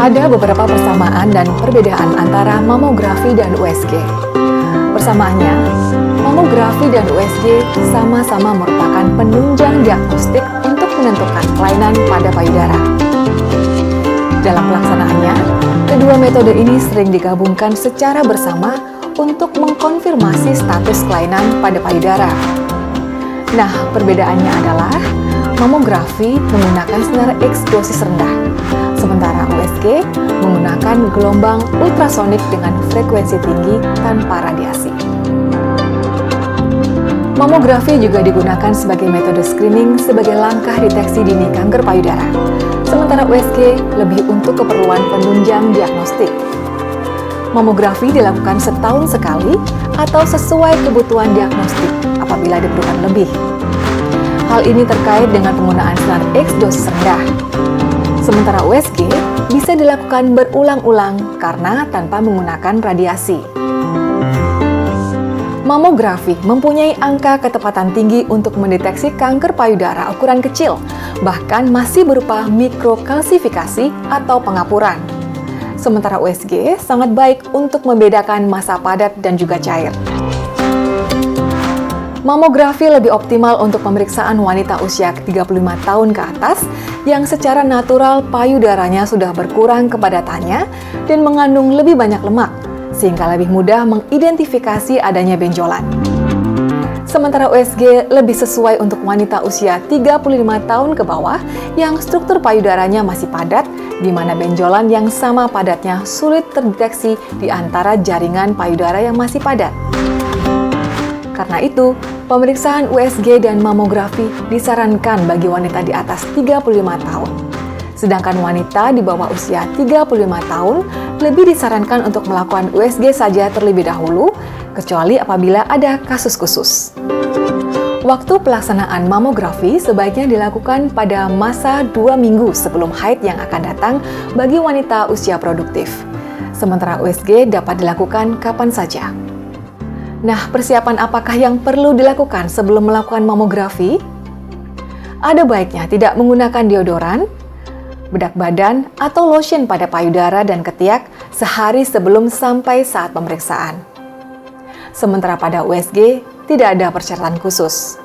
Ada beberapa persamaan dan perbedaan antara mamografi dan USG. Persamaannya, mamografi dan USG sama-sama merupakan penunjang diagnostik untuk menentukan kelainan pada payudara. Dalam pelaksanaannya, kedua metode ini sering digabungkan secara bersama untuk mengkonfirmasi status kelainan pada payudara. Nah, perbedaannya adalah mamografi menggunakan sinar X dosis rendah, sementara USG menggunakan gelombang ultrasonik dengan frekuensi tinggi tanpa radiasi. Mamografi juga digunakan sebagai metode screening sebagai langkah deteksi dini kanker payudara, sementara USG lebih untuk keperluan penunjang diagnostik. Mamografi dilakukan setahun sekali atau sesuai kebutuhan diagnostik apabila diperlukan lebih. Hal ini terkait dengan penggunaan sinar X dosis rendah. Sementara USG bisa dilakukan berulang-ulang karena tanpa menggunakan radiasi. Mamografi mempunyai angka ketepatan tinggi untuk mendeteksi kanker payudara ukuran kecil, bahkan masih berupa mikrokalsifikasi atau pengapuran. Sementara USG sangat baik untuk membedakan massa padat dan juga cair. Mamografi lebih optimal untuk pemeriksaan wanita usia 35 tahun ke atas yang secara natural payudaranya sudah berkurang kepadatannya dan mengandung lebih banyak lemak, sehingga lebih mudah mengidentifikasi adanya benjolan. Sementara USG lebih sesuai untuk wanita usia 35 tahun ke bawah yang struktur payudaranya masih padat, di mana benjolan yang sama padatnya sulit terdeteksi di antara jaringan payudara yang masih padat. Karena itu, pemeriksaan USG dan mamografi disarankan bagi wanita di atas 35 tahun. Sedangkan wanita di bawah usia 35 tahun lebih disarankan untuk melakukan USG saja terlebih dahulu, kecuali apabila ada kasus khusus. Waktu pelaksanaan mamografi sebaiknya dilakukan pada masa 2 minggu sebelum haid yang akan datang bagi wanita usia produktif. Sementara USG dapat dilakukan kapan saja. Nah, persiapan apakah yang perlu dilakukan sebelum melakukan mamografi? Ada baiknya tidak menggunakan deodoran, bedak badan, atau lotion pada payudara dan ketiak sehari sebelum sampai saat pemeriksaan. Sementara pada USG, tidak ada persyaratan khusus.